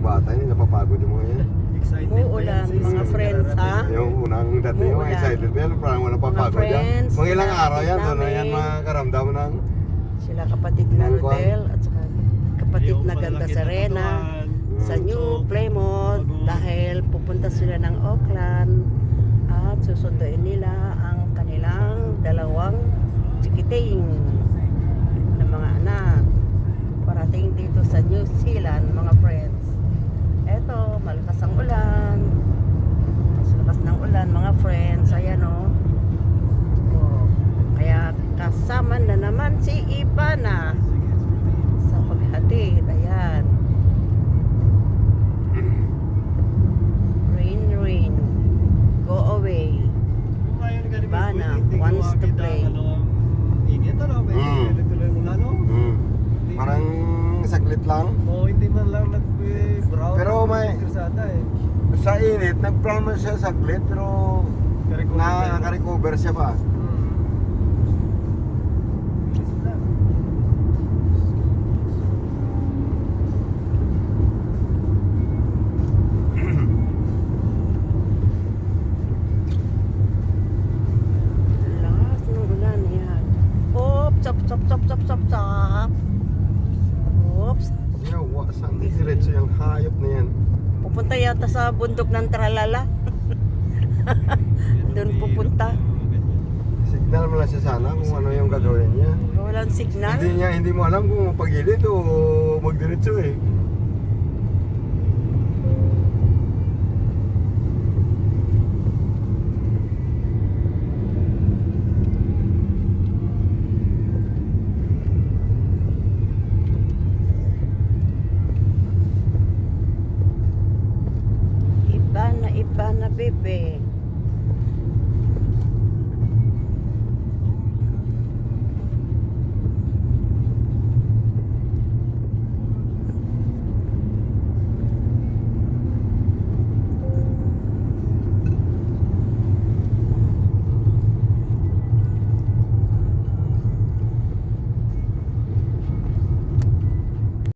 bata, hindi napapagod yung mga yan. Excited Muulan, mga friends, ha? Yung unang dating, yung Uulan. excited yan, parang wala papagod yan. friends, Mga ilang mga araw yan, doon na namin. yan makaramdam ng Sila kapatid na Ng kwan. Rodel at saka kapatid na Ganda Serena sa New Plymouth dahil pupunta sila ng Auckland at susunduin nila ang kanilang dalawang chikiting na mga anak parating dito sa New Zealand, mga friends. Eto, malakas ang ulan, mas lakas ng ulan, mga friends. Ayan o. Kaya kasama na naman si Ipana sa paghatid. Ayan. Rain, rain, go away. Bana wants to play. Init ano? Tuloy mo na no? Parang saglit lang. Oo, hindi man lang nag-brown. Pero may- Krusada eh. Sa init, nag-brown man siya saglit, pero naka-recover siya pa. Lakas ng ulan. Ayan. Oops, chop, chop, chop, chop, chop, chop. Oops. Yawa, saan diretso yung hayop na yan? Pupunta yata sa bundok ng Tralala. Doon pupunta. Signal mo lang siya sana kung ano yung gagawin niya. Walang signal. Hindi mo alam kung pagilid o magdiretso eh.